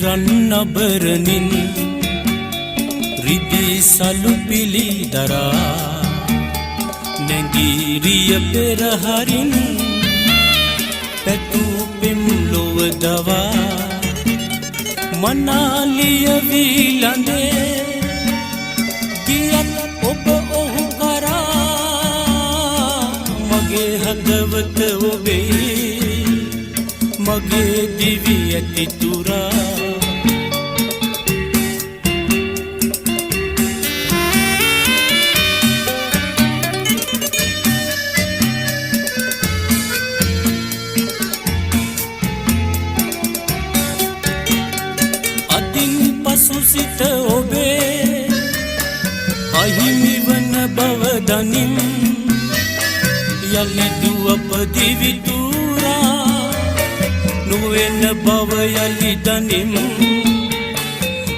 රන්නබරනින් රිදී සලු පිලි දරා නැගීරිය පෙරහරින් පැටූ පෙම් ලොව දවා මනාලිය වීලඳේ ගියත් ඔබ ඔහු කරා මගේ හදවත ඔබේ මගේ දිවි ඇති තුරා සිත ඔබේ අහිමි වන බව දනිම් යලි දුවප දිවි තුරා නොවන බව යලි දනිම්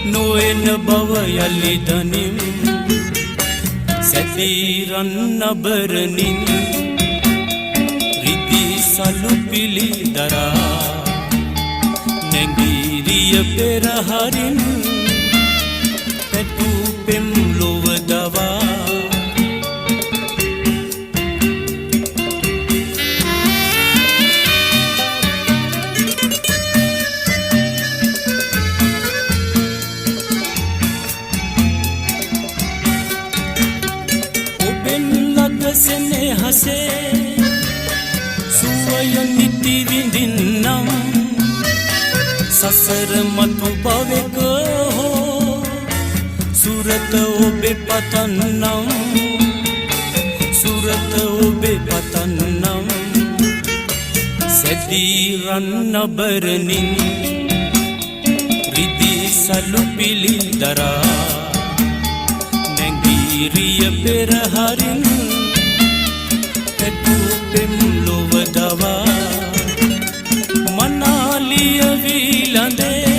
නොවන බව යලි දනිම් සැදී රන්නබරනින් රිදී සලු පිලි දරා නැගීරිය පෙරහරින් පෙම් ලොව දවා ඔබෙන් ලද සෙනෙහසේ සුවය නිති විඳින්නම් සසර මතු භවෙක සුරත ඔබේ පතන්නම් සුරත ඔබේ පතන්නම් සැදී රන්නබරනින් රිදී සලු පිලි දරා නැගීරිය පෙරහරින් පැටූ පෙම් ලොව දවා මනාලිය වීලඳේ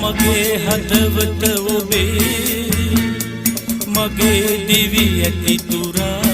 මගේ හදවත ඔබේ මගේ දිවි ඇති තුරා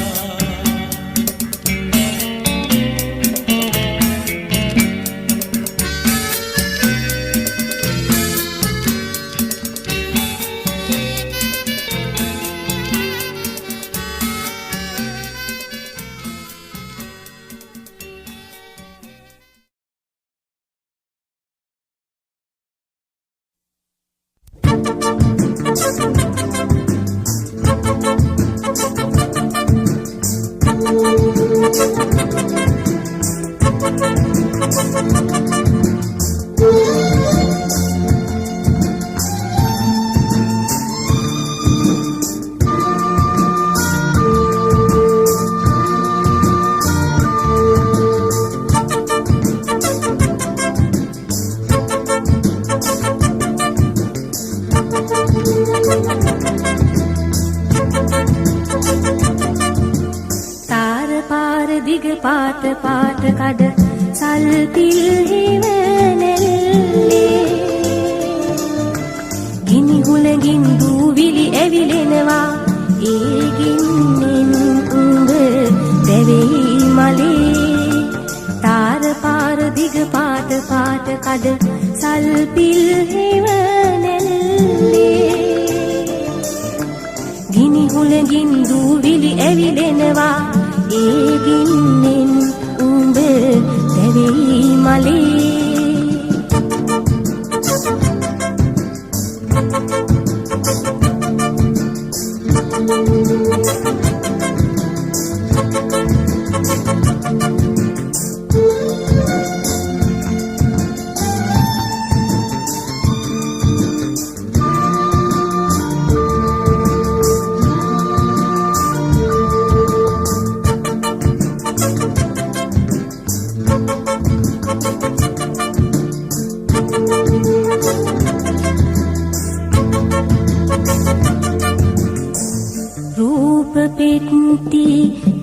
පාට පාට කඩ සල්පිල් හිවනැල්ලේ ගිනි හුලඟින් දූවිලි ඇවිලෙනවා ඒ ගින්නෙන් උඹ දැවෙයි මලේ තාර පාර දිග පාට පාට කඩ සල්පිල් හිවනැල්ලේ ගිනි හුලඟින් දූවිලි ඇවිලෙනවා ඒ ගින්නෙන් උඹ දැවෙයි මලේ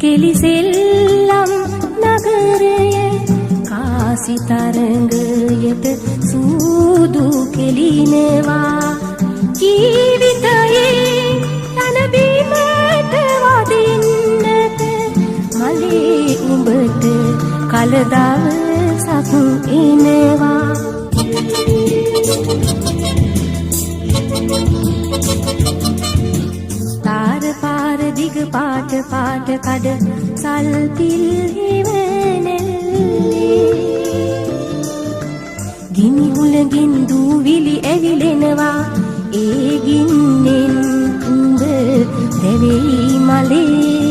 කෙලිසෙල්ලම් නගරය කාසි තරංගයට සූදු කෙලිනවා ජීවිතයේ යන බීමට වදින්නට මලේ උඹට කලදවසක් එනවා තාර පාර දිග පාට පාට කඩ සල්පිල් හිවනෙල්ලේ ගිනි හුලඟින් දූවිලි ඇවිලෙනවා ඒ ගින්නෙන් උඹ දැවෙයි මලේ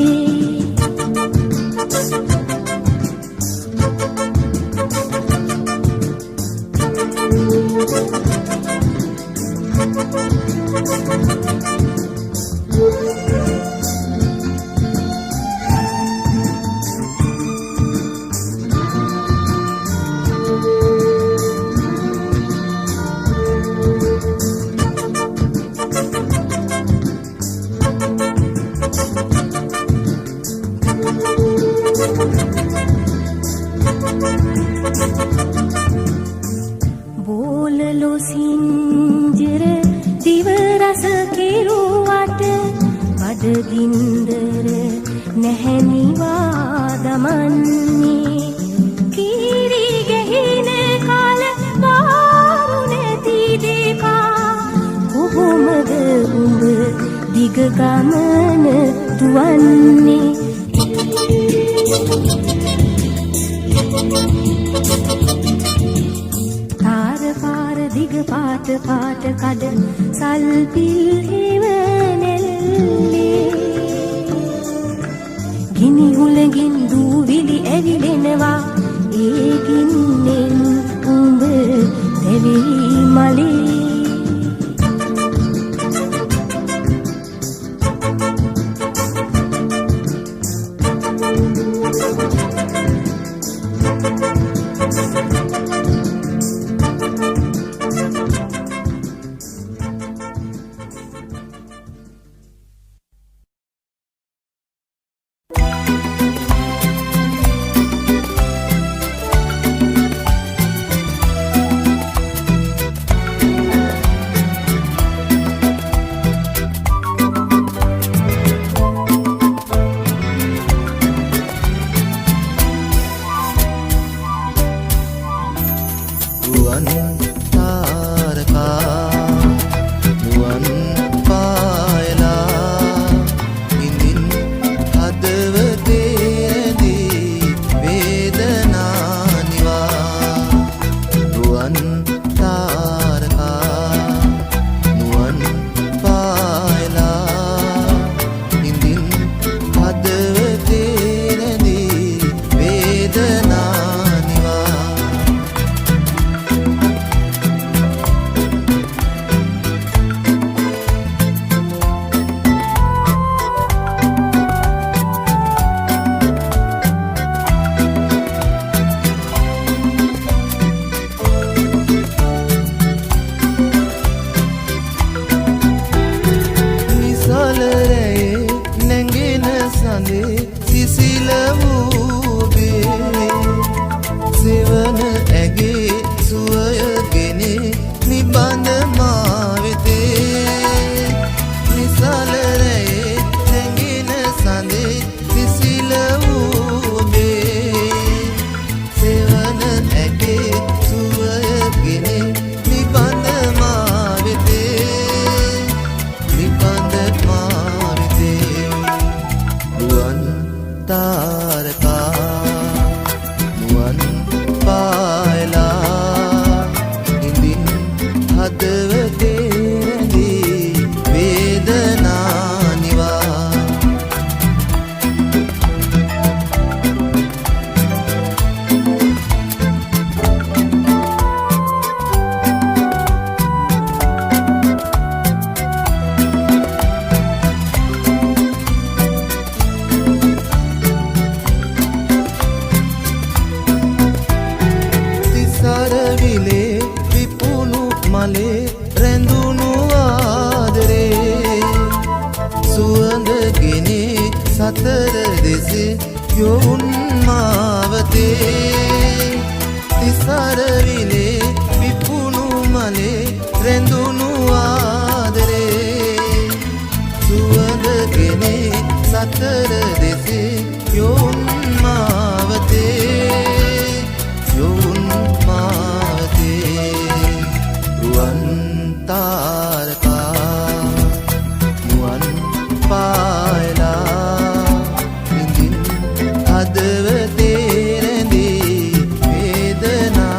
බෝලලෝ සිංජර දිව රස කෙරුවට බඩගින්දර නැහැනිවා දමන්නේ කීරි ගෙහින කාල වාරු නැති දෙකා කොහොමද උඹ දිග ගමන දුවන්නේ තාර පාර දිග පාට පාට කඩ සල්පිල් හිවනෙල්ලේ ගිනි හුලඟින් දූවිලි ඇවිලෙනවා ඒ ගින්නෙන් උඹ දැවෙයි මලේ දෙස යොවුන් මාවතේ තිසරවිලේ විපුණු මලේ රැඳුණු ආදරේ සුවඳගෙනේ සතර දෙසේ යොවුන් මාවතේ යොවුන් මාවතේ රුවන් තාරකා මුවන් පායලා විඳින් හදවතේ රැඳී වේදනා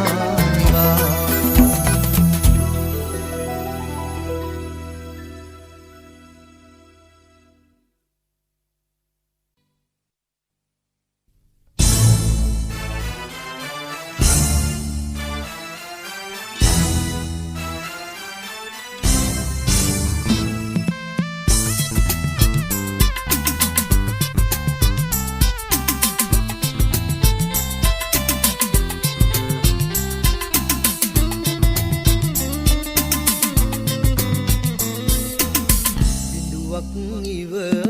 නිවා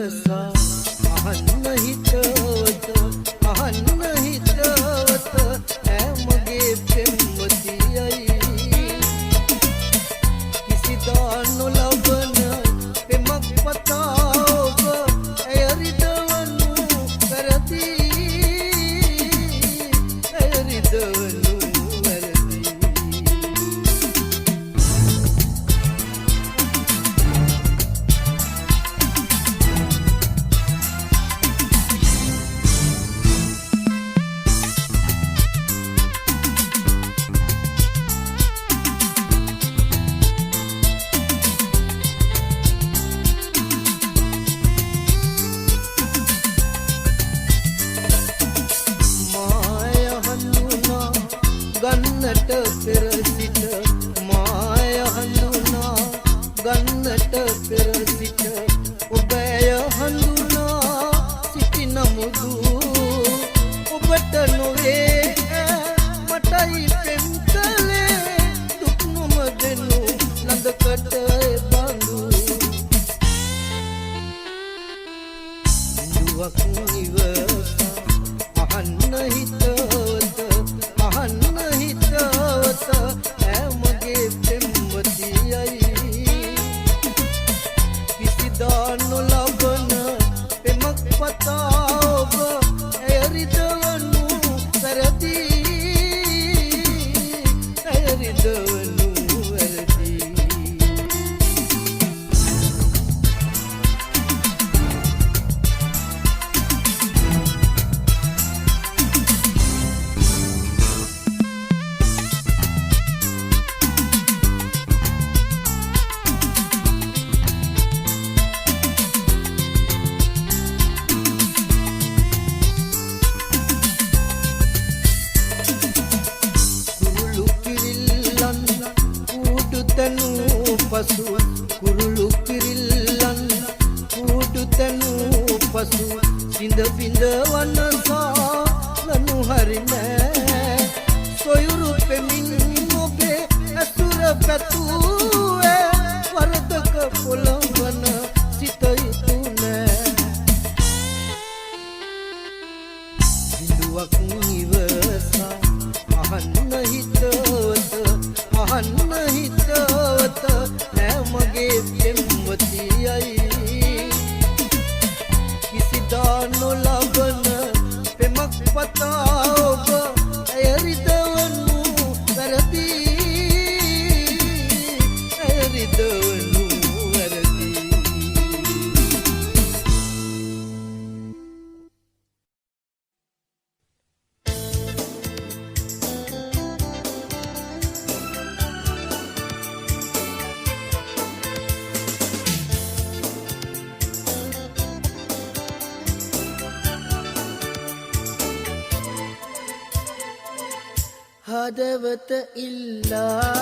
හදවත ඉල්ලා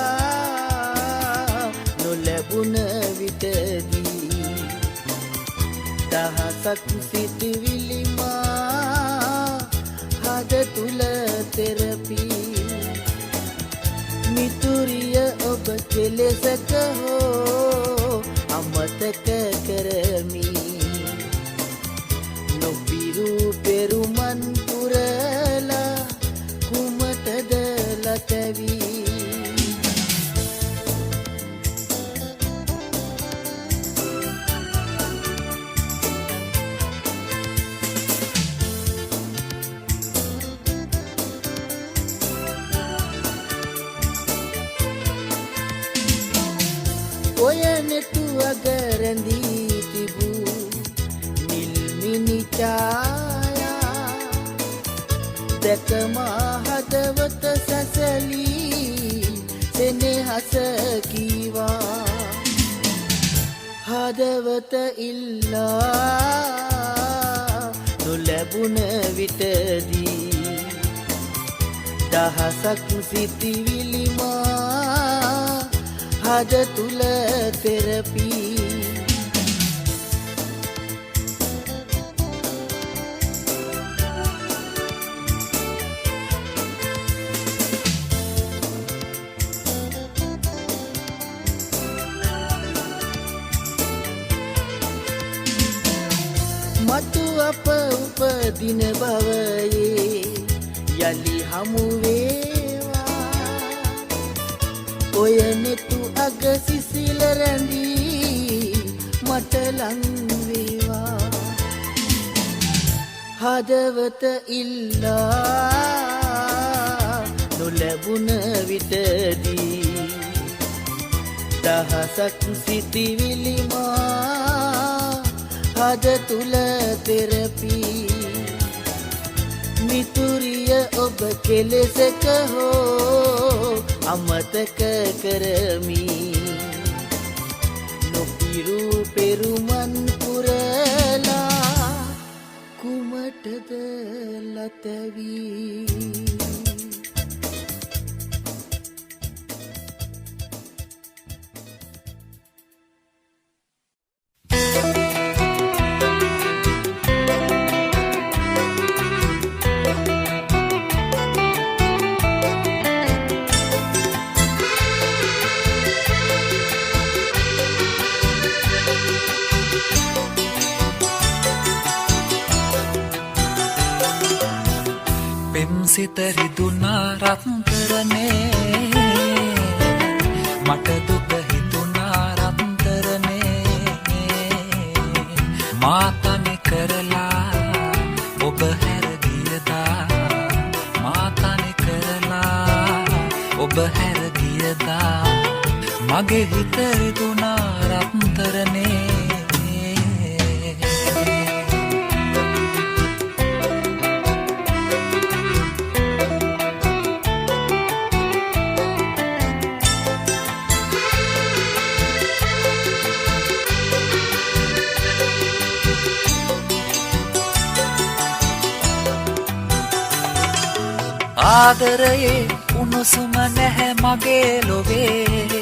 නොලැබුණ විටදී දහසක් සිතුවිලි මා හද තුල තෙරපී මිතුරිය ඔබ කෙලෙසක හෝ අමතක කරමි නොපිරු නෙතු අගරැඳී තිබූ නිල්මිනි ඡායා දැකමා හදවත සැසලී සෙනෙහස කීවා හදවත ඉල්ලා නොලැබුණ විටදී දහසක් සිතිවිලි මා හද තුල තෙරපී මතු අප උපදින භවයේ යලි හමු වේවා ඔය නෙතු අග සිසිල රැඳී මට ලං වේවා හදවත ඉල්ලා නොලැබුණ විටදී දහසක් සිතිවිලි මා හද තුල තෙරපී මිතුරිය ඔබ කෙලෙසක හෝ අමතක කරමි නොපිරු පෙරුමන් පුරලා කුමටද ලතවී සිත රිදුනා රත්තරනේ මට දුක හිතුනා රත්තරනේ මාතනි කරලා ඔබ හැර ගියදා මාතනි කරලා ඔබ හැර ගියදා මගේ හිත රිදුනා රත්තරනේ ආදරයේ උණුසුම නැහැ මගේ ලොවේ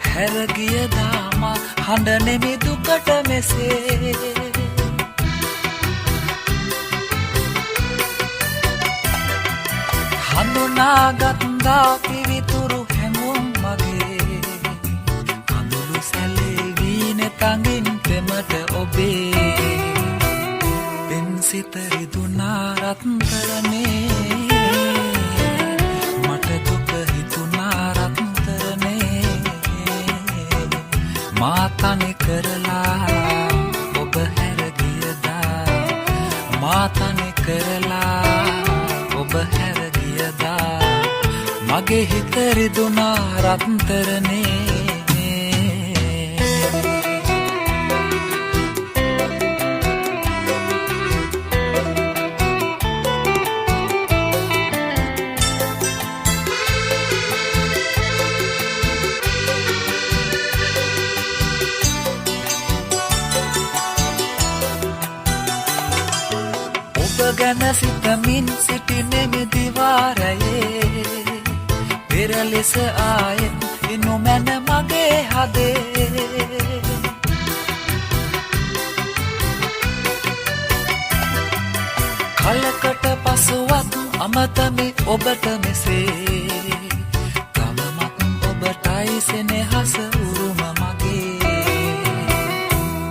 හැරගිය දාම හඬ නෙමි දුකට මෙසේ හඳුනාගත්දා පිවිතුරු හැඟුම් මගේ කඳුළු සැලෙවී නැතඟින් පෙමට ඔබේ පෙන් සිත රිදුනා රත්තරනේ මාතනි කරලා ඔබ හැර ගියදා මාතනි කරලා ඔබ හැර ගියදා මගේ හිත රිදුනා රත්තරනේ ගැන සිතමින් සිටිනෙමි දිවාරයේ පෙර ලෙස ආයෙත් නොමැන මගේ හදේ කලකට පසුවත් අමතමි ඔබට මෙසේ තවමත් ඔබටයි සෙනෙහස උරුම මගේ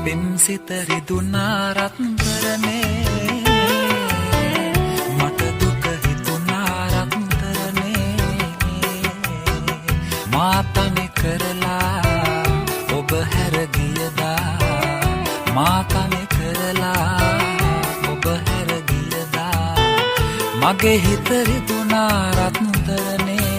පෙම් සිත රිදුනා රත්තරනේ මාතනි කරලා ඔබ හැර ගියදා මාතනි කරලා ඔබ හැර ගියදා මගේ හිත රිදුනා රත්තරනේ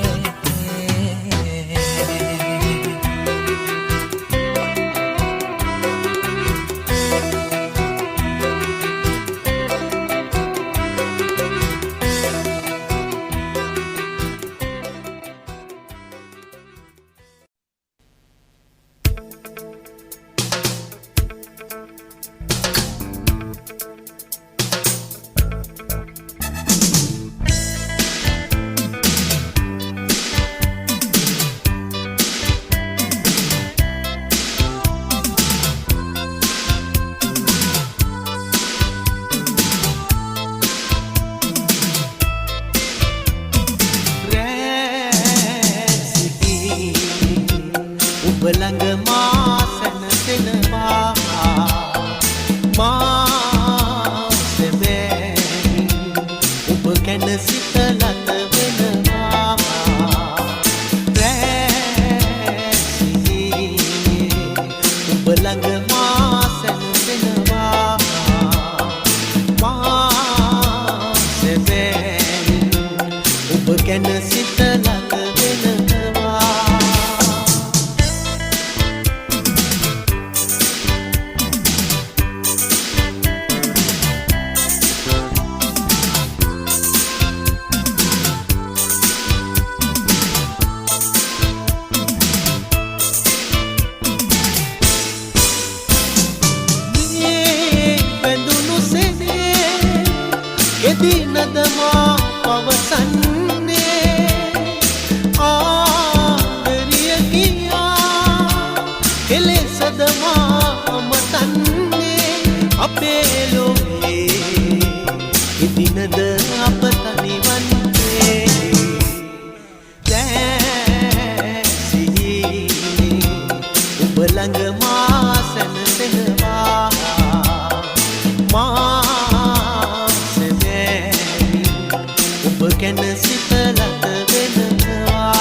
ගැන සිතලත වෙනවා රැසිහිනේ ඔබ ළඟ මා සැනසෙනවා මා සැබෑයි ඔබ ගැන සිතලත වෙනවා එදිනදමා පවසන්නේ ආදරිය කියා කෙලෙසදමා අමතන්නේ අපේ ලෝකේ එදිනද අප තනිවන්නේ දැසිහිනේ ඔබ ළඟ මා සැනසෙනවා මා ඔබ ගැන සිතලත වෙනවා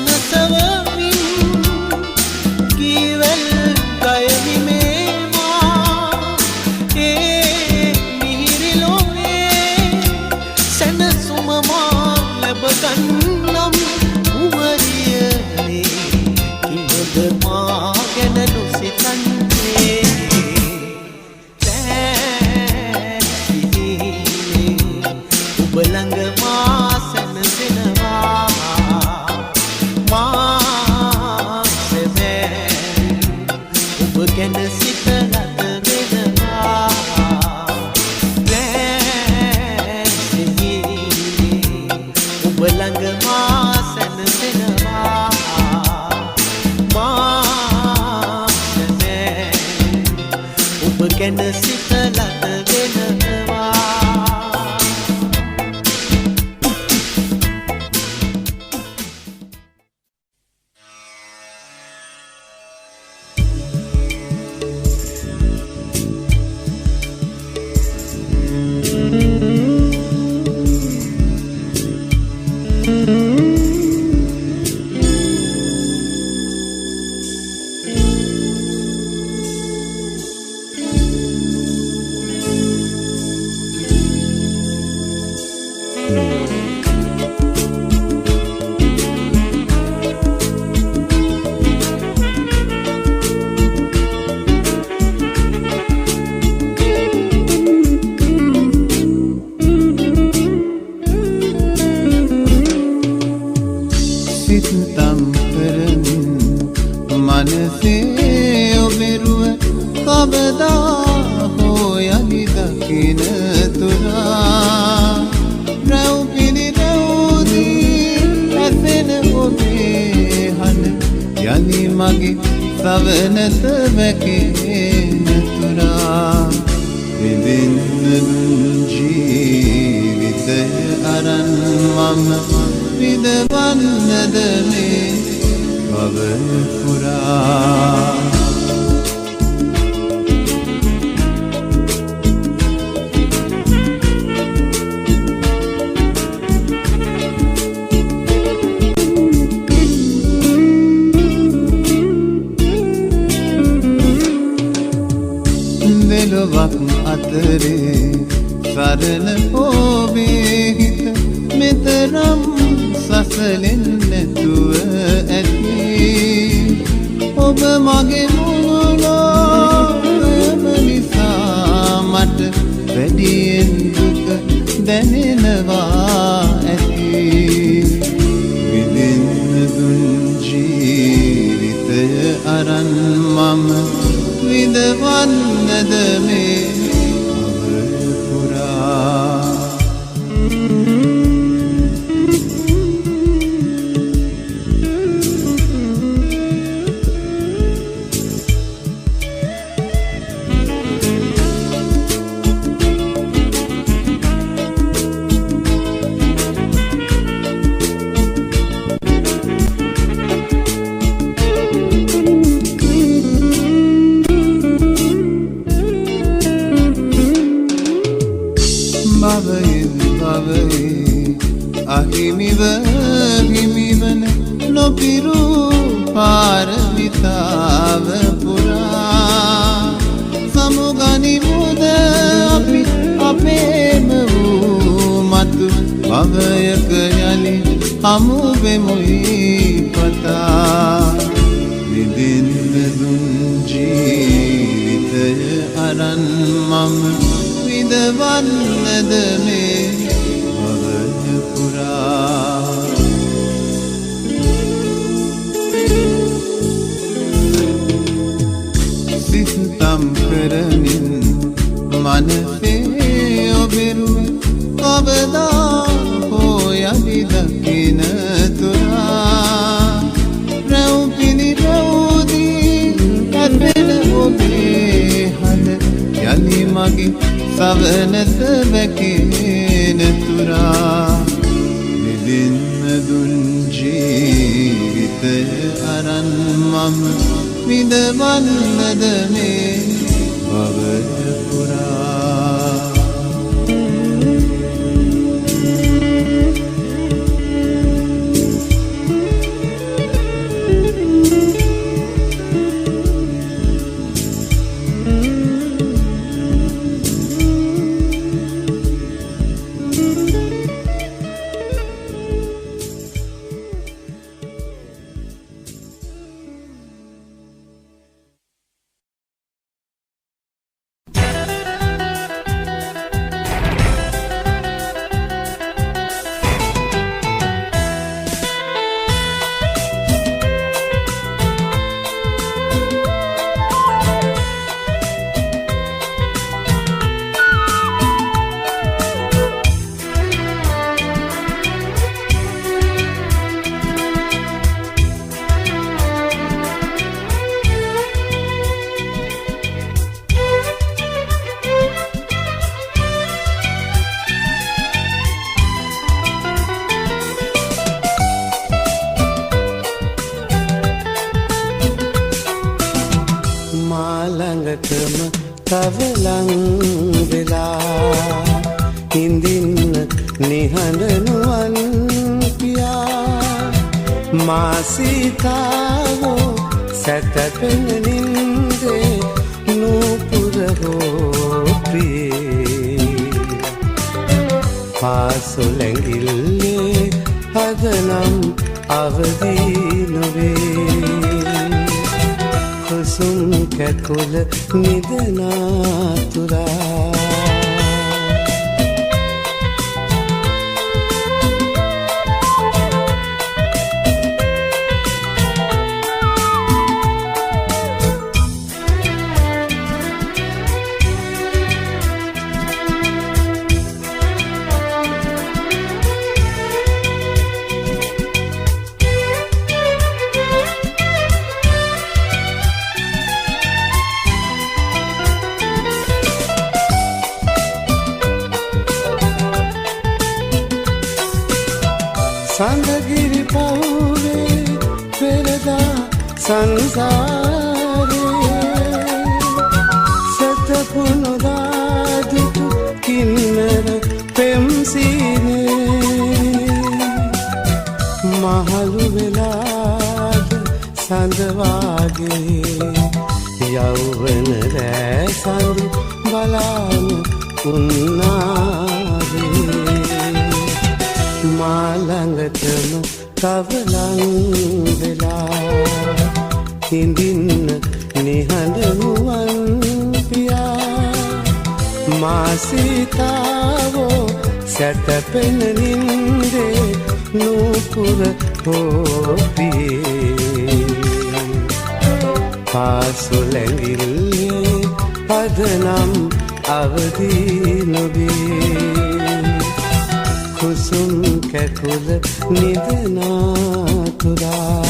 සනසවමින් කීවල් ගයමි ගන්නම් උවරියනේ කිවද මා ගැන නොසිතන්නේ දැසිහිනේ ඔබ ළඟ මා සැනසෙනවා මා සැබෑයි ඔබ ගැන සිතලත වෙනවා ඔබ ළඟ මා සැනසෙනවා මා සැබෑයි ඔබ ගැන සිතලත වෙනවා සවනත වැකෙන තුරා විඳින්න ජීවිතය අරන් මම විඳවන්නද මේ භව පුරා දෙලොවක් අතරේ සරල ඔබේ හිත මෙතරම් සසලෙන් නැතුව ඇති ඔබ මගේ මුණුලෝම නිසා මට වැඩියෙන් දුක දැනෙනවා ඇති විඳින්න දුන් ජීවිතය අරන් මම විඳවන්නද මේ පුරා හිමිවන නොපිරු පාරමිතාව පුරා සමුගනිමුද අපි අපේම වූ මතු භවයක යලි හමුවෙමුයි පතා විඳින්න දුන් ජීවිතය අරන් මම විඳවන්නද මේ භවය පුරා සිතම් කරමින් මනසේ ඔබෙරුව කවදා හෝ යලි දකින තුරා රැව් පිළිරවුදී කැපෙන ඔබේ හඬ යලි මගේ සවනත වැකෙන තුරා විඳින්න දුන් ජීවිතය අරන් මම විඳවන්නද මේ භවය පුරා සඳගිරි පවුවේ පෙරදා සංසාරේ සතපුනොදාදුතු කින්නර පෙම්සිනේ මහලු වෙලාද සඳවාගේ යෞවන රෑ සඳු බලාන උන්නාවේ මාළඟටම තවලං වෙලා හිඳින්න නිහඬ නුවන් පියා මාසිතාවෝ සැතපෙන නින්දේ නූපුර හෝපියේ පාසුලැඟිල්ලේ පදනම් අවදී නොවේ කුසුම් කැකුල නිදනා තුරා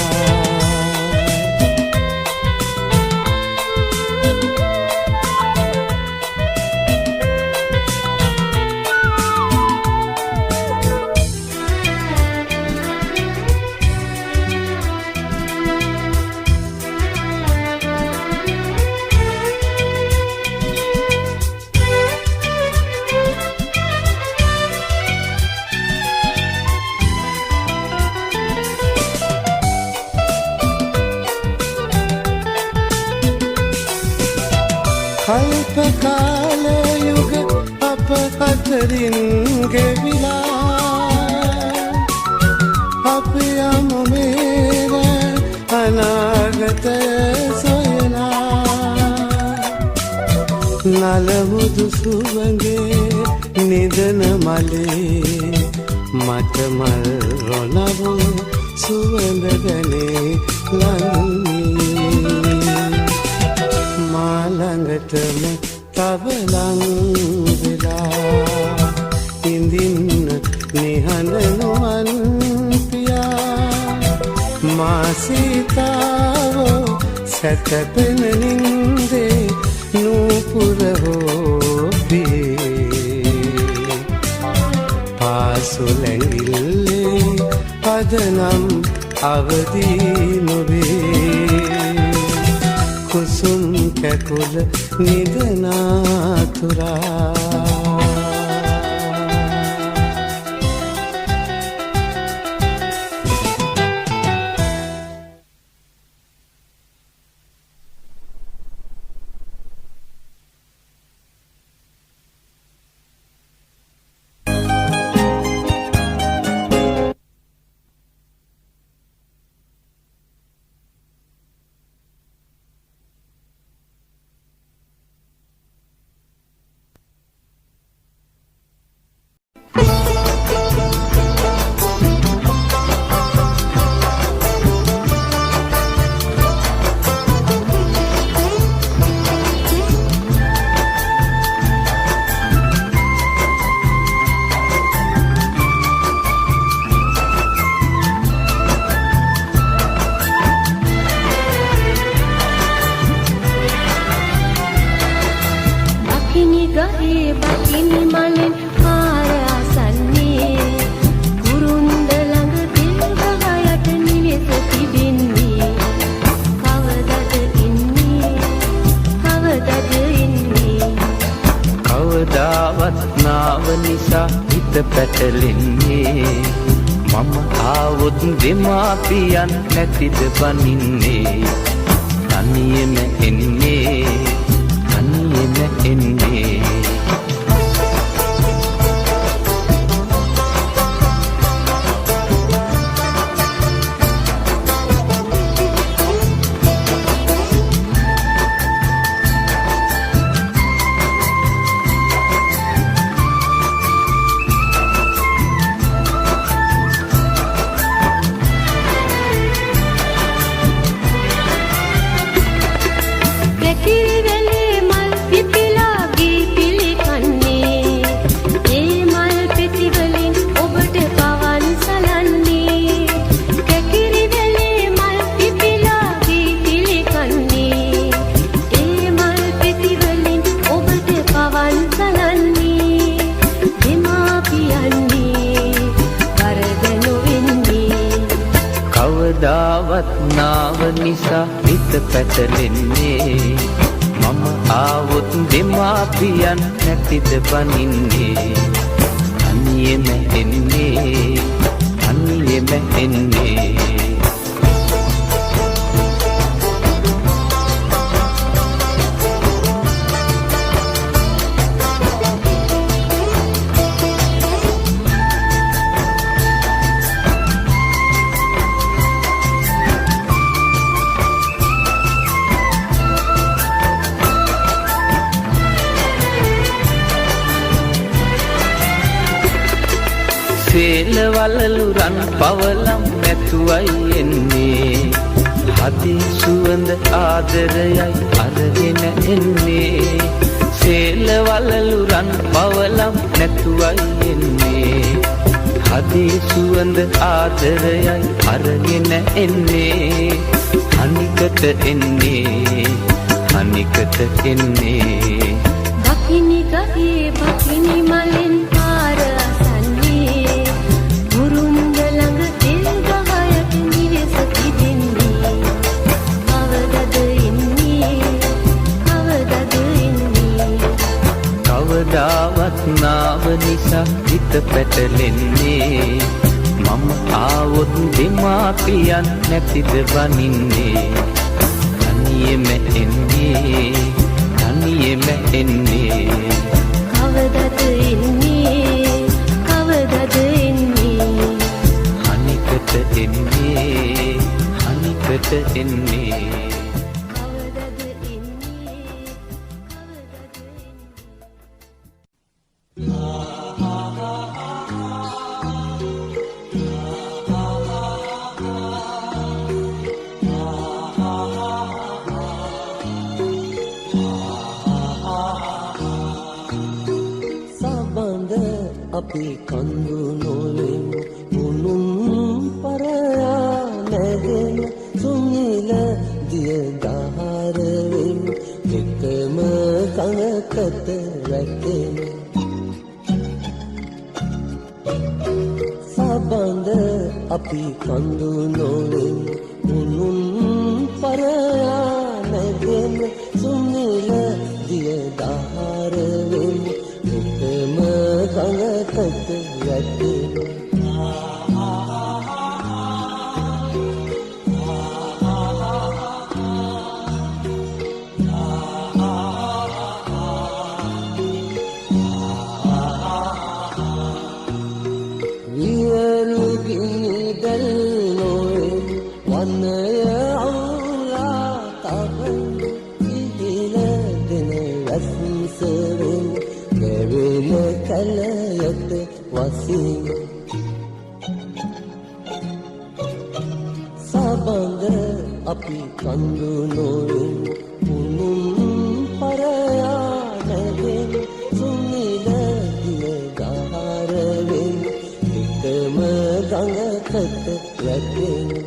කල්ප කාල යුග අප අතරින් ගෙවිලා අප යමු මේර අනාගතය සොයලා නලමුදු සුවඳේ නිදන මලේ මට මල් රොනවු සුවඳ දැනේ ලන්නේ මා ළඟටම තව ලං වෙලා ඉඳින්න නිහඬ නුවන් පියා මා සීතාවෝ සැතපෙන නින්දේ නූපුර හෝපියේ පාසුලැඟිල්ලේ පදනම් අවදී නොවේ කුසුම් කැකුල නිදනාතුරා පැටලෙන්නේ මම ආවොත් දෙමාපියන් නැතිද බනින්නේ තනියෙම එන්නේ තනියෙම එන්නේ නාව නිසා හිත පැටලෙන්නේ මම ආවොත් දෙමාපියන් නැතිද බනින්නේ තනියෙම එන්නේ තනියෙම එන්නේ සේලවලලු රන් පවලම් නැතුවයි එන්නේ හදේ සුවඳ ආදරයයි අරගෙන එන්නේ සේලවලලු රන් පවලම් නැතුවයි එන්නේ හදේ සුවඳ ආදරයයි අරගෙන එන්නේ අනිකට එන්නේ අනිකට එන්නේ බකිනි ගහේ බකිනි මලෙන් පාර කවදාවත් නාව නිසා හිත පැටලෙන්නේ මම ආවොත් දෙමාපියන් නැතිද බනින්නේ තනියෙම එන්නේ තනියෙම අපි කඳු නොලෙමු මුනුම් පරයා නැගෙන සුනිල දිය දහරවෙමු එකම කනකට රැකෙමු සබඳ අපි කඳු නොලෙමු මුනුම් පරයා නැගෙන සුනිල දිය දහරවෙමු එකම කනකට රැකෙමු සබඳ අපි කඳු නොලෙමු මුනුම් පරයා නැගෙන සුනිල දිය දහරවෙමු එකම ගඟකට රැකෙමු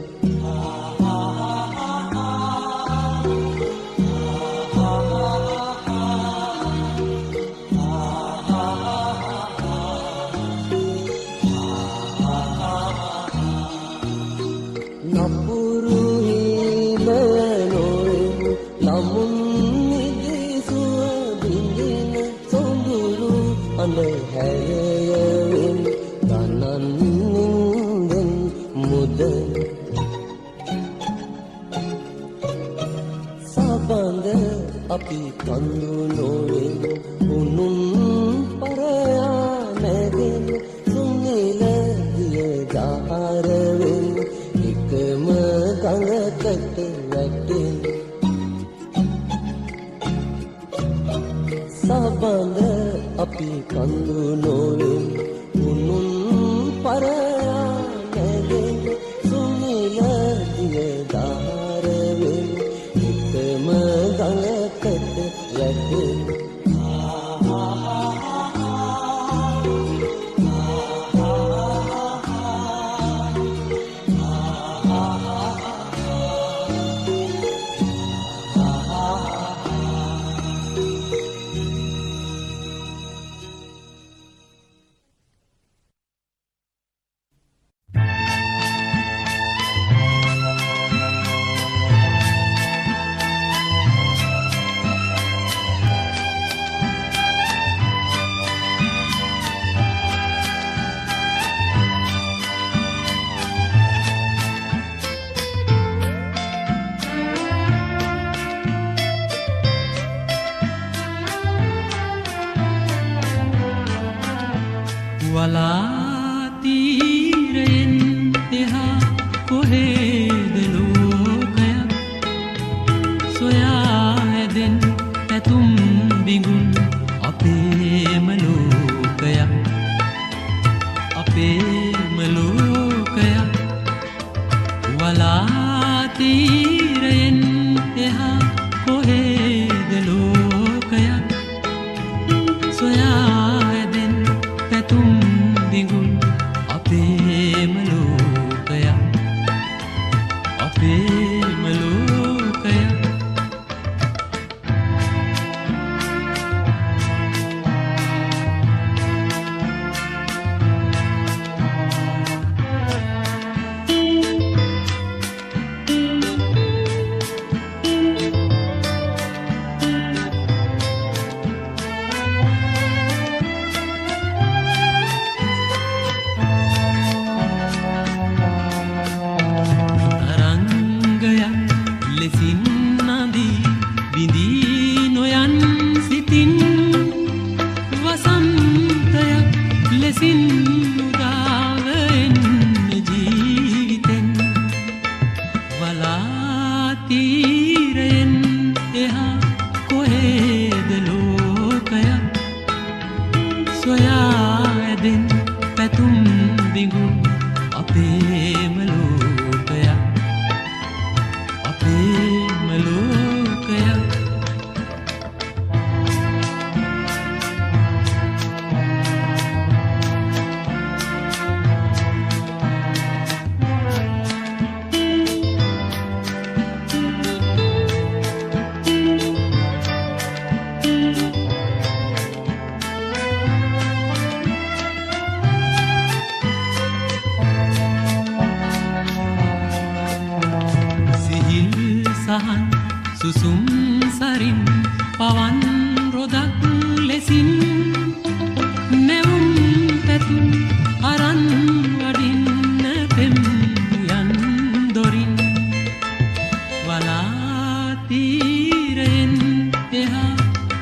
සබඳ අපි කඳු නොලෙමු මුනුම් පරයා නැගෙන සුනිල දිය දහරවෙමු එකම ගඟකට වැටෙමු සබඳ අපි කඳු නොලෙමු මුනුම් පරයා නැගෙන සුනිල දිය දහරවෙමු එකම ගඟකට වැටෙමු වලාතීරයෙන් එහා කොහේද ලෝකයක් සොයා හැදෙන් පැතුම් බිඟුන් අපේම ලෝකයක් අපේම ලෝකයක් වලාතීරයෙන් එහා කොහේද ලෝකයක් සොයා හැදෙන් පැතුම් බිඟුන් අපේම ලෝකයක් අපේම ලෝකයක් පවන් රොදක් ලෙසින් නැවුම් පැතුම් අරන් වඩින්න පෙම් යන් දොරින් වලාතීරයෙන් එහා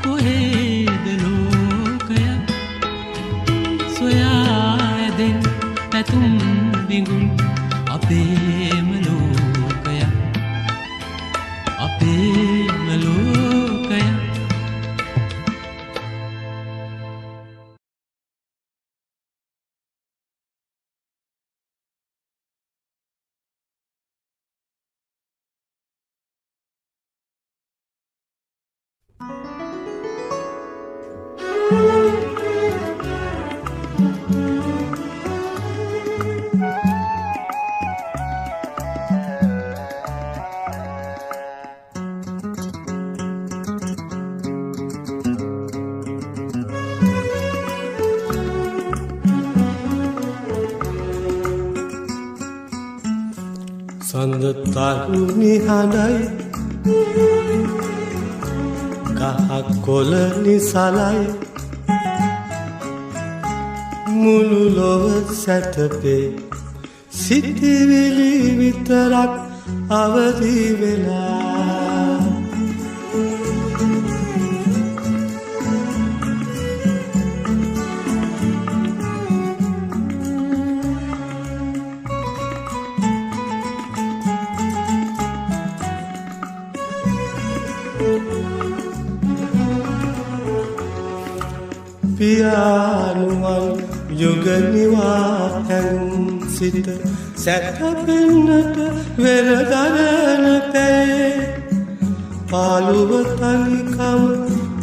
කොහේද ලෝකයක් සොයා ඇදෙන් පැතුම් දිගුල් අපේම ලෝකයක් අපේම ලෝකයක් සඳ තරුණි හඬයි ගහක් කොළ නිසලයි මුළු ලොව සැතපේ සිටිවිලි විතරක් අවදි වෙලා පියානුවන් යුගනිවා හැඟුම් සිත සැතපෙන්නට වෙරදරන පැයේ පාළුව තනිකම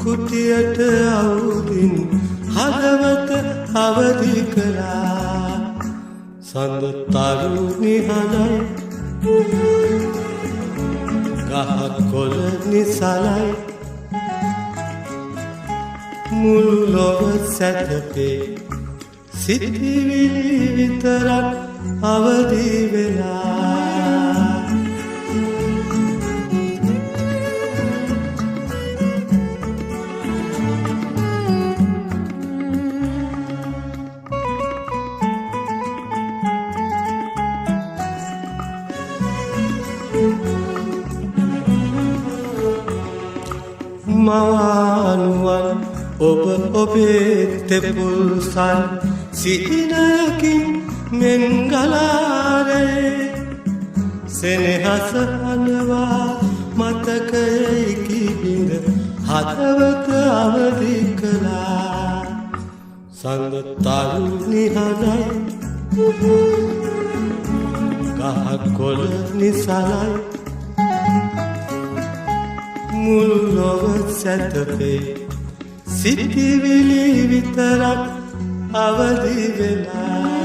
කුටියට අවුදින් හදවත අවදි කළා සඳ තරුණි හඬයි ගහක් කොළ නිසලයි මුළු ලොව සැතපේ සිටිවිලි විතරක් අවදි වෙලා මවානුවන් ඔබ ඔබේ තෙපුල් සල් සිහිනකින් මෙන් ගලාරේ සෙනෙහස හඬවා මතකයේ කිබිඳ හදවත අවදි කළා සඳ තරුණි හඬයි ගහක් කොළ නිසලයි මුළු ලොව සැතපේ සිටිවිලි විතරක් අවදි වෙලා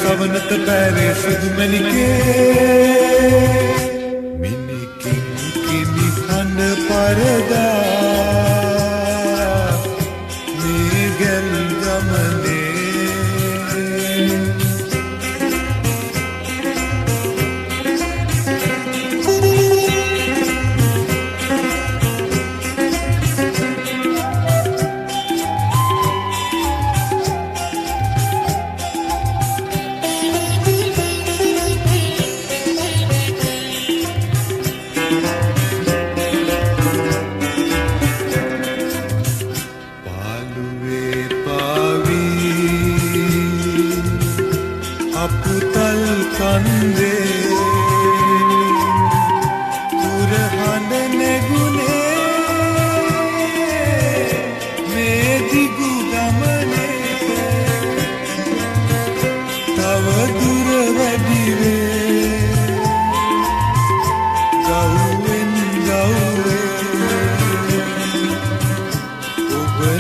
සවනත පැරේ සුදුමැණිකේ මිනිකින් කිනි කන පරදා මේ ගල් ගමනේ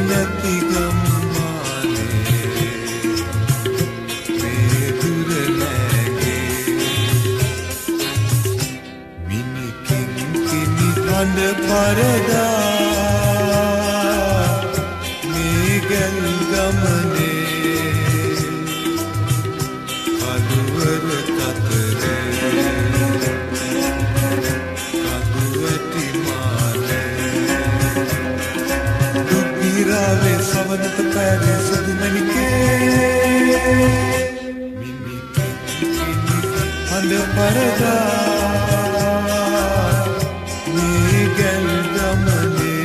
නැති ගම්මානේ මේ දුර නැගේ මිනිකින් කිනි හඬ පරදා මේ ගල් ගමනේ කළුවර කතරේ Rave savanat pere sadu manike mini hande parada migel gamane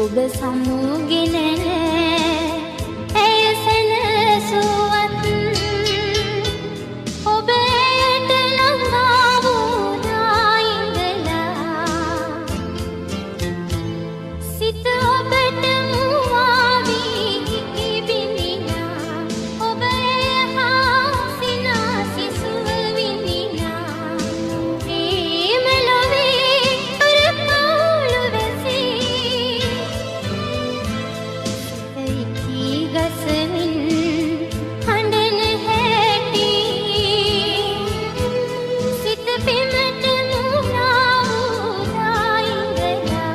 ඔබ සමුගෙන ඇය සැනසුවත් ඔබ ඇයට ළඟා වුණා ඉඳලා සිත ඔබට මුවා වී බිඳිනා ඔබ ඇය හා සිනාසි සුව විඳිනා ප්‍රේම ලොවේ පරපාලු වැසී සිතයි ගසමින් හඬන හැටි සිත පෙමට මුණා වූ ඉඳලා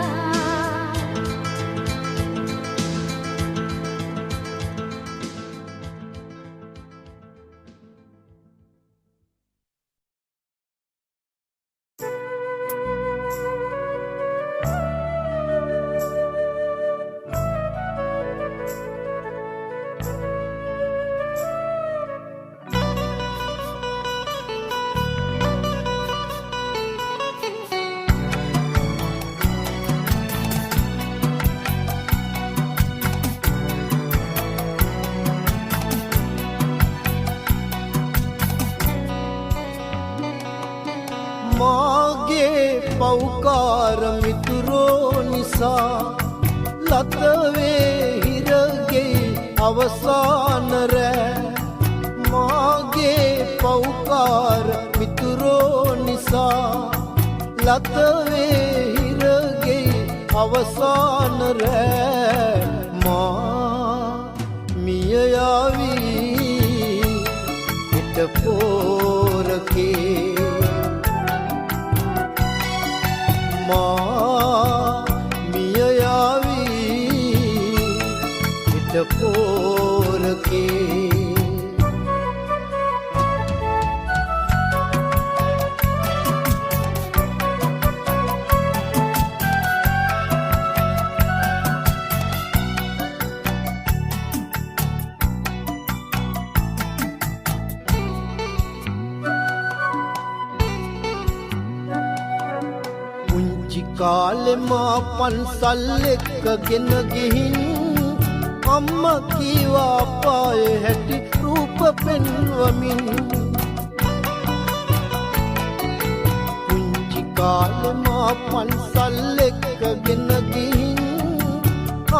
මාගේ පෞකාර මිතුරෝ නිසා ලතවේ හිරගේ අවසාන රෑ මාගේ පෞකාර මිතුරෝ නිසා ලතවේ හිරගේ අවසාන රෑ මා මිය යාවී පිට පෝරකේ මා මිය යාවී පිට පෝරකේ කාලෙ මා පන්සල් එක්කගෙන ගිහින් අම්මා කීවා පායේ හැටි රූප පෙන්වමින් පුංචි කාලෙ මා පන්සල් එක්කගෙන ගිහින්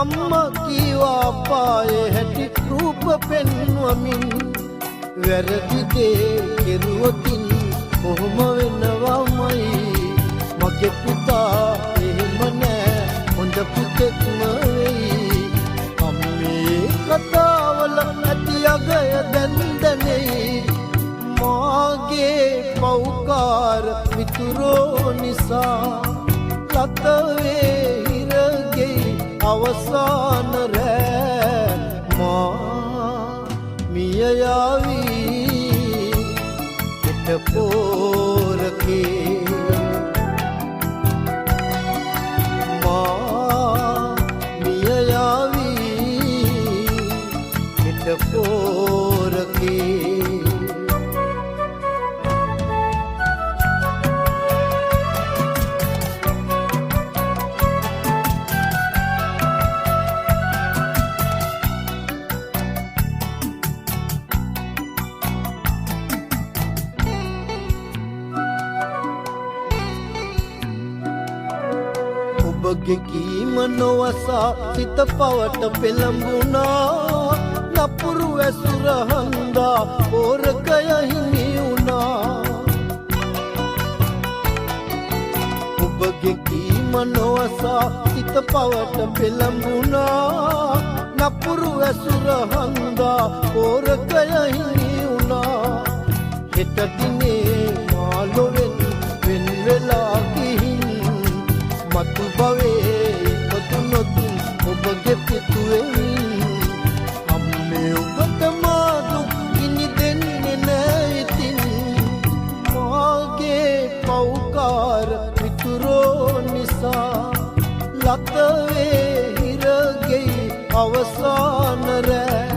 අම්මා කීවා පායේ හැටි රූප පෙන්වමින් වැරදි දේ කෙරුවකින් කොහොම වෙනවමයි මගේ පුතා එහෙම නෑ හොඳ පුතෙක්ම වෙයි අම්මේ කතාවල ඇති අගය දැන්දනෙයි මාගේ පෞකාර මිතුරෝ නිසා ලතවේ හිරගේ අවසාන රෑ මා මිය යාවී පිට පෝරකේ මිය යාවී පිට පෝරකේ ඔබගේ කීම නොවසා සිත පවට පෙළඹුණා නපුරු ඇසුර හන්දා පෝරකය හිමි වුණා ඔබගේ කීම නොවසා සිත පවට පෙළඹුණා නපුරු ඇසුර හන්දා පෝරකය හිමි වුණා හෙට දිනේ මාලොවෙන් වෙන් වෙලා ගිහින් මතු භවයේ ඉපදුනොත් ඔබගේ පුතුවෙන් අම්මේ ඔබට මා දුක් ගිනි දෙන්නේ නෑ ඉතින් මාගේ පෞකාර මිතුරෝ නිසා ලතවේ හිරගේ අවසාන රෑ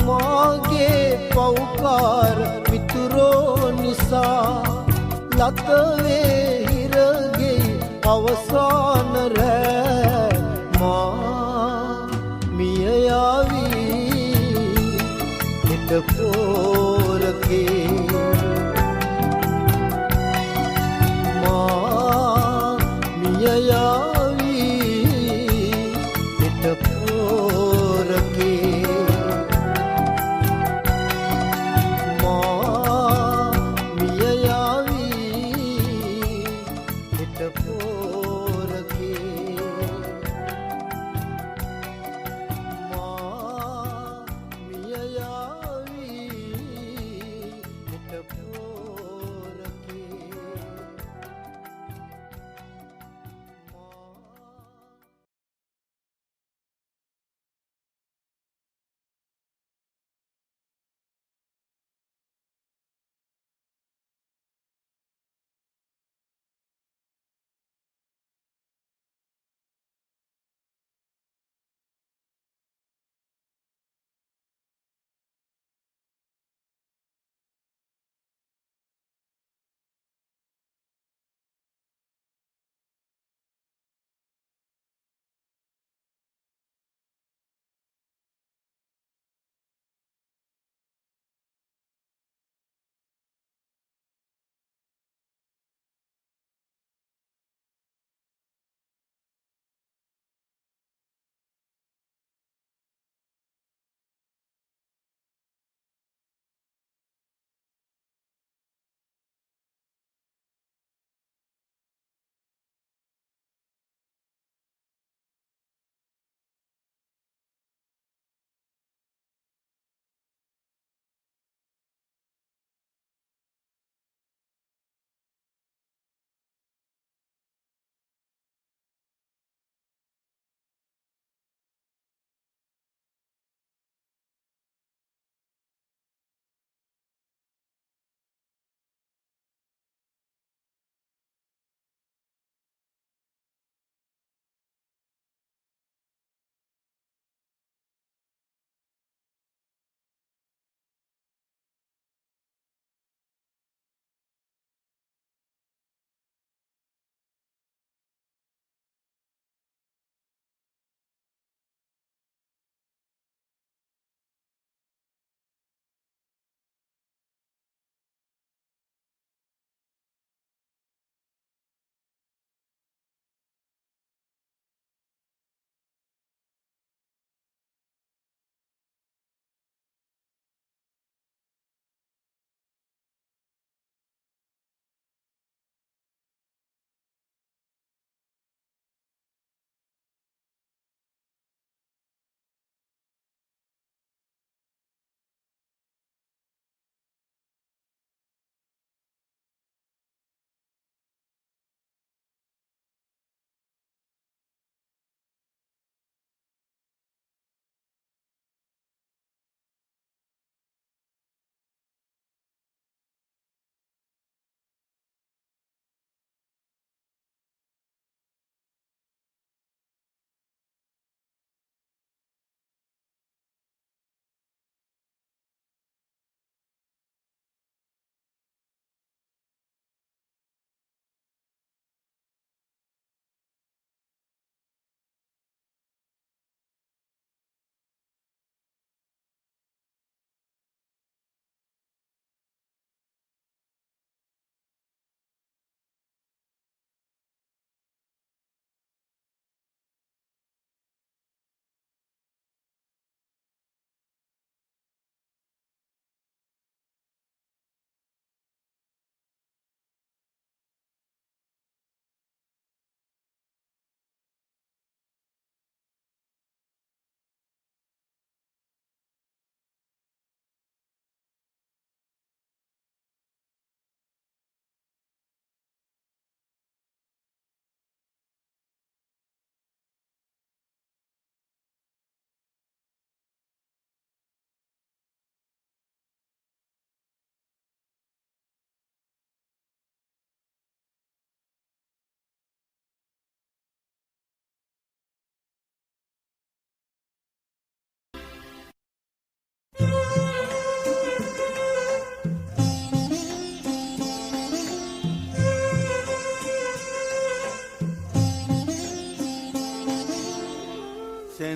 මාගේ පෞකාර මිතුරෝ නිසා ලතවේ හිරගේ අවසාන රෑ මා මිය යාවි හිත පෝරකේ මා මිය යාවි හිත පෝරකේ මා මිය යාවි හිත පෝරකේ මා මිය යාවි හිත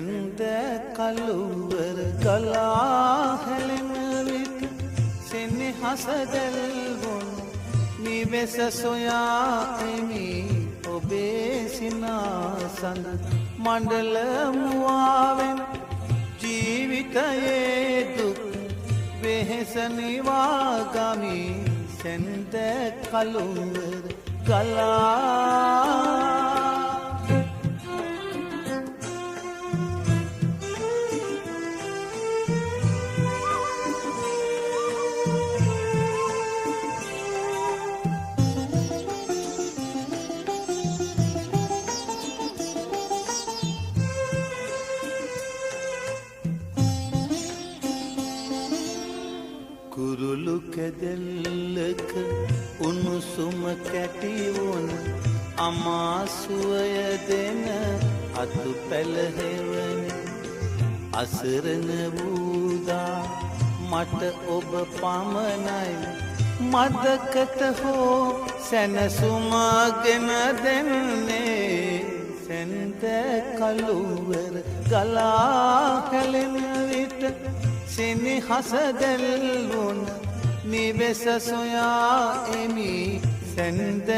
සැන්ද කළුවර ගලා හැලෙන විට සෙනෙහස දැල්වුණු නිවෙස සොයා එමි ඔබේ සිනාසඳ මණ්ඩල මුවාවෙන් ජීවිතයේ දුක් වෙහෙස නිවා ගමි සැන්ද කළුවර ගලා කුරුළු කැදෙල්ලක උණුසුම කැටිවුණ අමාසුවය දෙන අතු පැළහෙවනි අසරණ වූදා මට ඔබ පමණයි මදකට හෝ සැනසුමාගෙන දෙන්නේ සැන්ද කළුවර ගලා හැලෙන විට සෙනෙහස දැල්වුණ නිවෙස සොයා එමි සැන්ද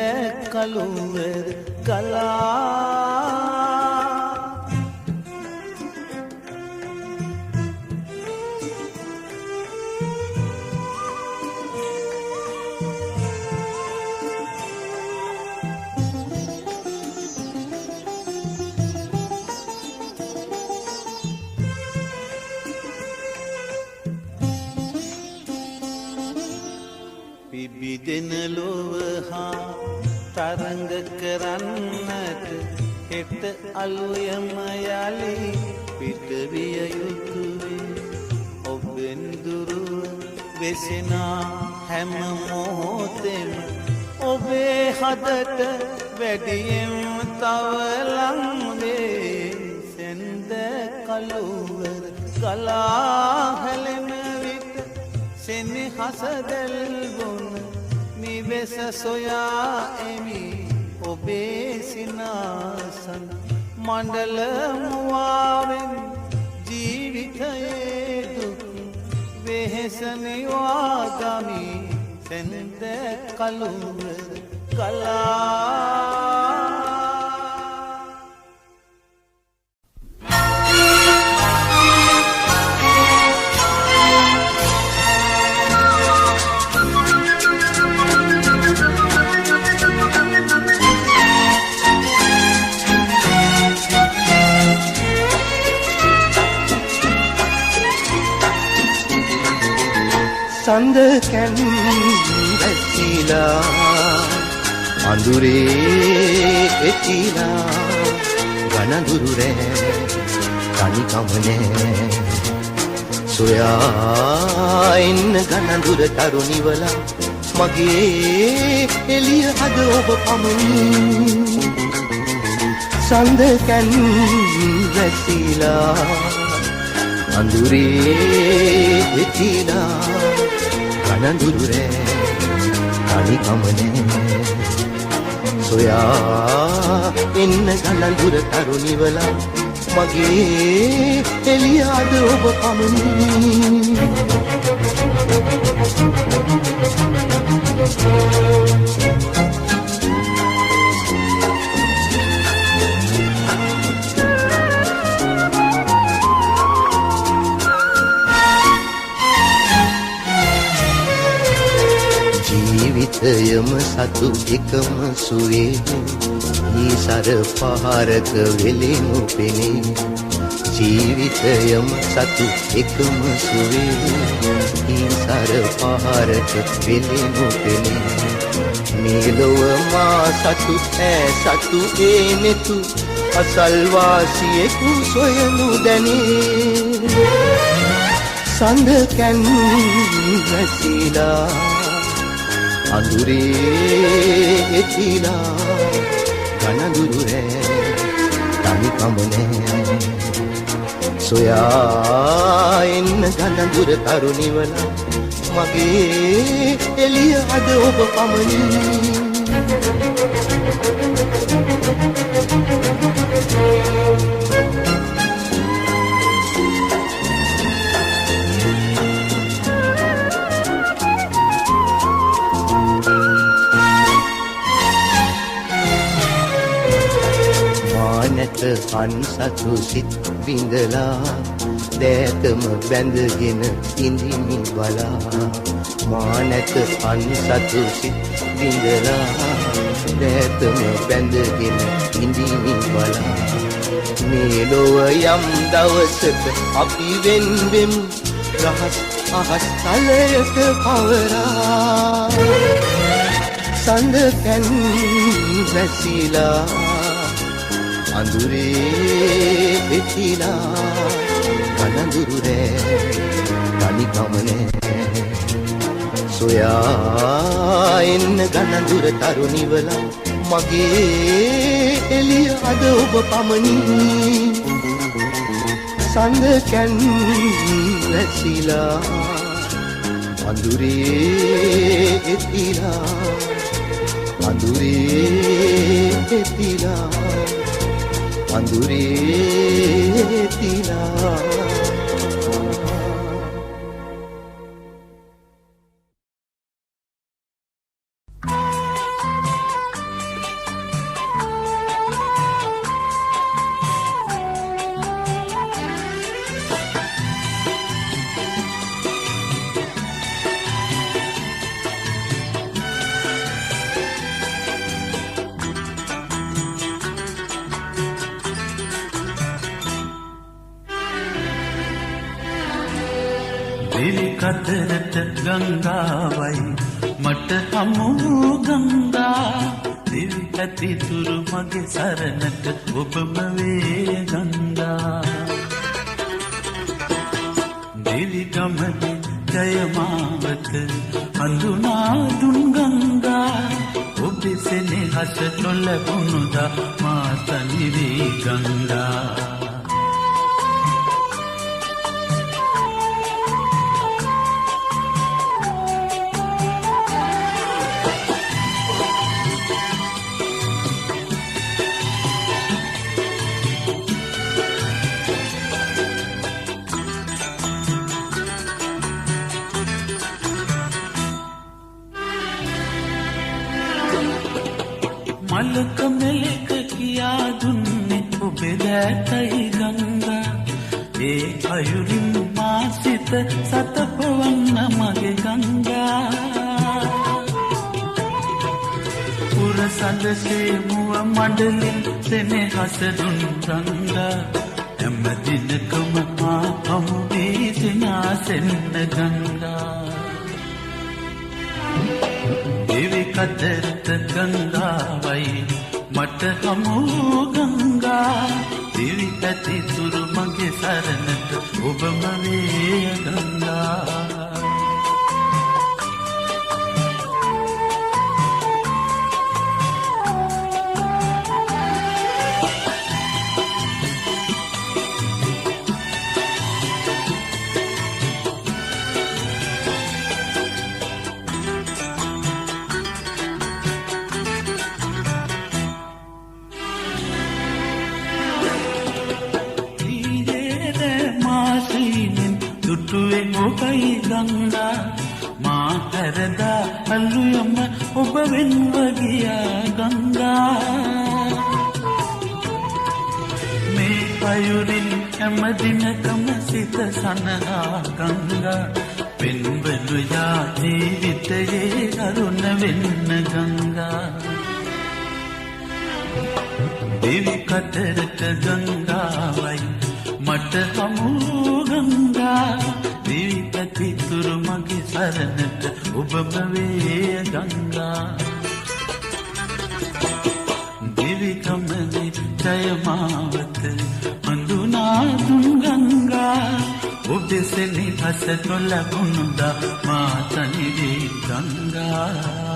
කළුවර ගලා පිබිදෙන ලොව හා තරංග කරන්නට හෙට අලුයම යලි පිටවිය යුතුවේ ඔබෙන් දුරුව වෙසෙනා හැම මොහොතෙම ඔබේ හදට වැඩියෙන් තව ලං වේ සැන්ද කළුවර ගලා හැලෙන විට සෙනෙහස දැල්වුණ නිවෙස සොයා එමි ඔබේ සිනාසන මණ්ඩල මුවාවෙන් ජීවිතයේ දුක් වෙහෙස නිවා ගමි සැන්ද කළුවර ගලා සඳ කැන් වැසිලා අඳුරේ එතිලා ගනඳුරු රෑ තනිකමනේ සොයා එන්න ගනඳුර තරුණිවලා මගේ එළිය හද ඔබ පමණි සඳ කැන් වැසිලා අඳුරේ එතිලා ගනඳුරු රෑ තනිකමනේ සොයා එන්න ගනඳුර තරුණිවලා මගේ එළිය අද ඔබ පමණි ජීවිතයම සතු එකම සුවේ ඊසර පහරක වෙලෙනු පෙනේ ජීවිතයම සතු එකම සුවේ ඊසර පහරක වෙලෙනු පෙනේ මේ ලොව මා සතු ඈ සතු ඒ නෙතු අසල්වාසියෙකු සොයනු දැනේ සඳ කැන් වැසිලා අඳුරේ එතිලා ගනඳුරු රෑ තනිකමනේ සොයා එන්න ගනඳුර තරුණිවලා මගේ එළිය අද ඔබ පමණි මානත අන්සතු සිත් විඳලා දෑතම බැඳගෙන ඉඳිමි බලා මානත අන්සතු සිත් විඳලා දෑතම බැඳගෙන ඉඳිමි බලා මේ ලොව යම් දවසක අපි වෙන්වෙම් රහස් අහස් තලයට පවරා සඳ පැන් වැසිලා අඳුරේ වෙතිලා ගනඳුරු රෑ තනිකමනේ සොයා එන්න ගනඳුර තරුණිවලා මගේ එළිය අද ඔබ පමණි සඳ කැන් වැසිලා අඳුරේ එතිලා අඳුරේ එතිලා අඳුරේ එතිලා කතරට ගංගාවයි මට හමු ගංගා දිවි ඇතිතුරු මගේ සරණට ඔබම වේ ගංගා දිවි ගමනේ ජයමාවත හඳුනා දුන් ගංගා ඔබේ සෙනෙහස නොලැබුණුදා මා තනිවේ ගංගා මලක මෙලක කියා දුන්නේ ඔබේ දැතයි ගංගා ඒ අයුරින් මා සිත සතපවන්න මගේ ගංගා පුරසඳසේ මුව මඩලින් සෙනෙහස දුන් ගංගා හැම දිනකම මා හමු වී සිනාසෙන්න ගංගා දිවි කතරට ගංගාවයි මට හමු ගංගා දිවි ඇතිතුරු මගේ සරණට ඔබම වේ ගංගා දුටුවේ ඔබයි ගංගා මා හැරදා අල්ලුයම ඔබ වෙන්ව ගියා ගංගා මේ අයුරින් හැම දිනකම සිත සනහා ගංගා වෙන්වලු යා ජීවිතයේ කරුණ වෙන්න ගංගා දිවි කතරට ගංගාවයි මට හමු ගංගා දිවි ඇතිතුරු මගේ සරණට ඔබම වේ ගංගා දිවි කමනේ ජයමාවත හඳුනා දුන් ගංගා ඔබේ සෙනෙහස නොලැබුණුදා මා තනිවේ ගංගා